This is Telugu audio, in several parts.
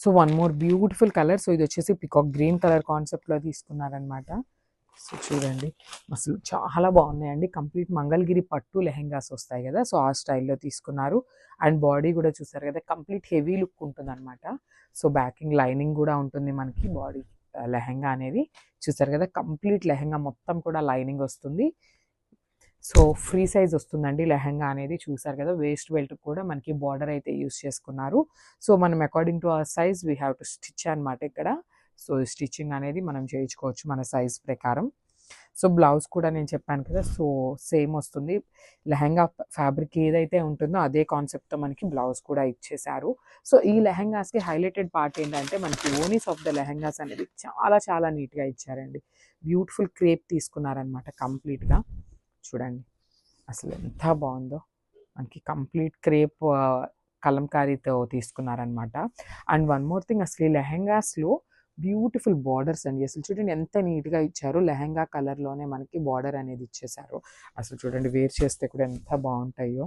So one more beautiful colour. So ఇది వచ్చేసి పికాక్ గ్రీన్ కలర్ కాన్సెప్ట్లో తీసుకున్నారనమాట. సో చూడండి అసలు చాలా బాగున్నాయండి. కంప్లీట్ మంగళగిరి పట్టు లెహెంగాస్ వస్తాయి కదా, సో ఆ స్టైల్లో తీసుకున్నారు. అండ్ బాడీ కూడా చూసారు కదా, కంప్లీట్ హెవీ లుక్ ఉంటుంది అనమాట. సో బ్యాకింగ్ లైనింగ్ కూడా ఉంటుంది మనకి. బాడీ లెహెంగా అనేది చూసారు కదా, కంప్లీట్ లెహెంగా మొత్తం కూడా లైనింగ్ వస్తుంది. సో ఫ్రీ సైజ్ వస్తుందండి లెహెంగా అనేది. చూసారు కదా, వేస్ట్ బెల్ట్ కూడా మనకి బార్డర్ అయితే యూస్ చేసుకున్నారు. సో మనం according to our size we have to stitch అనమాట ఇక్కడ. సో స్టిచ్చింగ్ అనేది మనం చేయించుకోవచ్చు మన సైజ్ ప్రకారం. సో బ్లౌజ్ కూడా నేను చెప్పాను కదా, సో సేమ్ వస్తుంది. లెహెంగా ఫ్యాబ్రిక్ ఏదైతే ఉంటుందో అదే కాన్సెప్ట్తో మనకి బ్లౌజ్ కూడా ఇచ్చేసారు. సో ఈ లెహెంగాస్కి హైలైటెడ్ పార్ట్ ఏంటంటే మనకి ఓనీస్ ఆఫ్ ద లెహెంగాస్ అనేది చాలా చాలా నీట్గా ఇచ్చారండి. బ్యూటిఫుల్ క్రేప్ తీసుకున్నారనమాట కంప్లీట్గా. చూడండి అసలు ఎంత బాగుందో. మనకి కంప్లీట్ క్రేప్ కలంకారీతో తీసుకున్నారనమాట. అండ్ వన్ మోర్ థింగ్, అసలు ఈ లెహెంగాస్లో బ్యూటిఫుల్ బార్డర్స్ అండి. అసలు చూడండి ఎంత నీట్గా ఇచ్చారు. లెహెంగా కలర్లోనే మనకి బార్డర్ అనేది ఇచ్చేసారు. అసలు చూడండి వేర్ చేస్తే కూడా ఎంత బాగుంటాయో.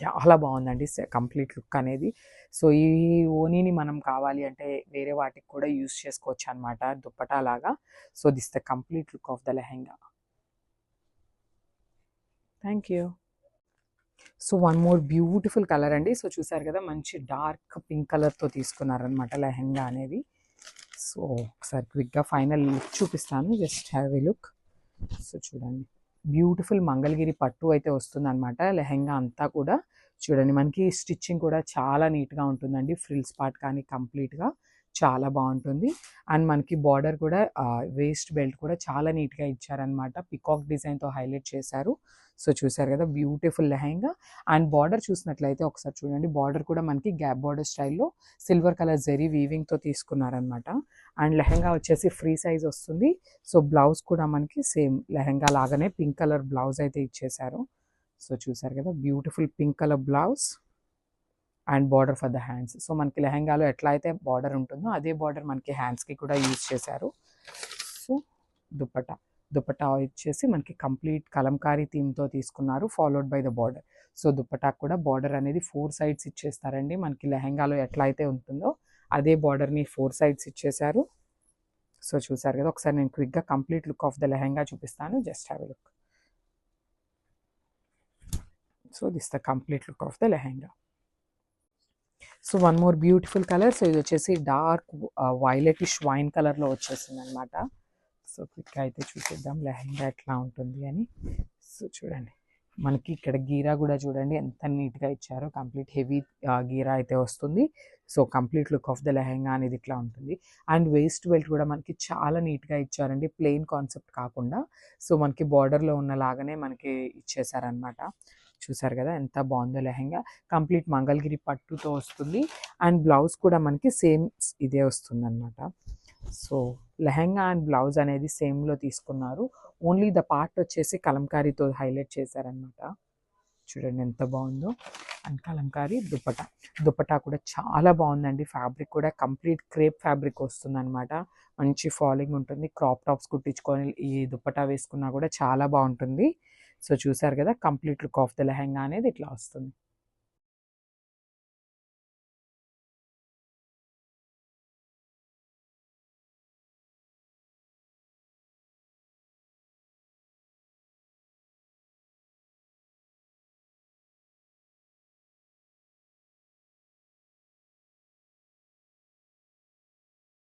చాలా బాగుందండి కంప్లీట్ లుక్ అనేది. సో ఈ ఓనీని మనం కావాలి అంటే వేరే వాటికి కూడా యూస్ చేసుకోవచ్చు అనమాట, దుప్పటా లాగా. So this the complete look of the lehenga. Thank you. So one more beautiful colour అండి. సో చూసారు కదా, మంచి డార్క్ పింక్ కలర్తో తీసుకున్నారనమాట లెహెంగా అనేది. సో ఒకసారి క్విక్గా ఫైనల్ లుక్ చూపిస్తాను, just have a look. So చూడండి బ్యూటిఫుల్ మంగళగిరి పట్టు అయితే వస్తుంది అనమాట లెహెంగా అంతా కూడా. చూడండి మనకి స్టిచ్చింగ్ కూడా చాలా నీట్గా ఉంటుందండి. ఫ్రిల్స్ పార్ట్ కానీ కంప్లీట్గా చాలా బాగుంటుంది. అండ్ మనకి బార్డర్ కూడా వేస్ట్ బెల్ట్ కూడా చాలా నీట్గా ఇచ్చారనమాట. పికాక్ డిజైన్తో హైలైట్ చేశారు. సో చూసారు కదా బ్యూటిఫుల్ లెహెంగా. అండ్ బార్డర్ చూసినట్లయితే ఒకసారి చూడండి, బార్డర్ కూడా మనకి గ్యాప్ బార్డర్ స్టైల్లో సిల్వర్ కలర్ జరీ వీవింగ్తో తీసుకున్నారనమాట. అండ్ లెహెంగా వచ్చేసి ఫ్రీ సైజ్ వస్తుంది. సో బ్లౌజ్ కూడా మనకి సేమ్ లెహెంగా లాగానే పింక్ కలర్ బ్లౌజ్ అయితే ఇచ్చేసారు. సో చూసారు కదా beautiful pink colour blouse and border for the hands. So మనకి లెహెంగాలో ఎట్లా అయితే బార్డర్ ఉంటుందో అదే బార్డర్ మనకి హ్యాండ్స్కి కూడా యూజ్ చేశారు. సో దుపట్టా వచ్చేసి మనకి కంప్లీట్ కలంకారీ థీమ్తో తీసుకున్నారు, followed by the border. So dupatta కూడా బార్డర్ అనేది 4 సైడ్స్ ఇచ్చేస్తారండి. మనకి లెహెంగాలో ఎట్లా అయితే ఉంటుందో అదే బార్డర్ని 4 సైడ్స్ ఇచ్చేసారు. సో చూసారు కదా, ఒకసారి నేను క్విక్గా complete look of the lehenga చూపిస్తాను, just have a look. So this the complete look of the lehenga. So one more beautiful colour. So ఇది వచ్చేసి డార్క్ వైలెటిష్ వైన్ కలర్లో వచ్చేసింది అనమాట. సో క్విక్గా అయితే చూపిద్దాం లెహెంగా ఎట్లా ఉంటుంది అని. సో చూడండి మనకి ఇక్కడ గీరా కూడా చూడండి ఎంత నీట్గా ఇచ్చారో. కంప్లీట్ హెవీ గీరా అయితే వస్తుంది. So complete look of the lehenga అనేది ఇట్లా ఉంటుంది. అండ్ వేస్ట్ బెల్ట్ కూడా మనకి చాలా నీట్గా ఇచ్చారండి, ప్లెయిన్ కాన్సెప్ట్ కాకుండా. సో మనకి బార్డర్లో ఉన్నలాగానే మనకి ఇచ్చేసారనమాట. చూసారు కదా ఎంత బాగుందో లెహెంగా. కంప్లీట్ మంగళగిరి పట్టుతో వస్తుంది. అండ్ బ్లౌజ్ కూడా మనకి సేమ్ ఇదే వస్తుంది అనమాట. సో లెహెంగా అండ్ బ్లౌజ్ అనేది సేమ్లో తీసుకున్నారు. ఓన్లీ ద పార్ట్ వచ్చేసి కలంకారీతో హైలైట్ చేశారనమాట. చూడండి ఎంత బాగుందో. అండ్ కలంకారీ దుపట్టా కూడా చాలా బాగుందండి. ఫ్యాబ్రిక్ కూడా కంప్లీట్ క్రేప్ ఫ్యాబ్రిక్ వస్తుంది అనమాట. మంచి ఫాలింగ్ ఉంటుంది. క్రాప్ టాప్స్ కుట్టించుకొని ఈ దుపట్టా వేసుకున్నా కూడా చాలా బాగుంటుంది. సో చూసారు కదా complete look of the lehenga అనేది ఇట్లా వస్తుంది.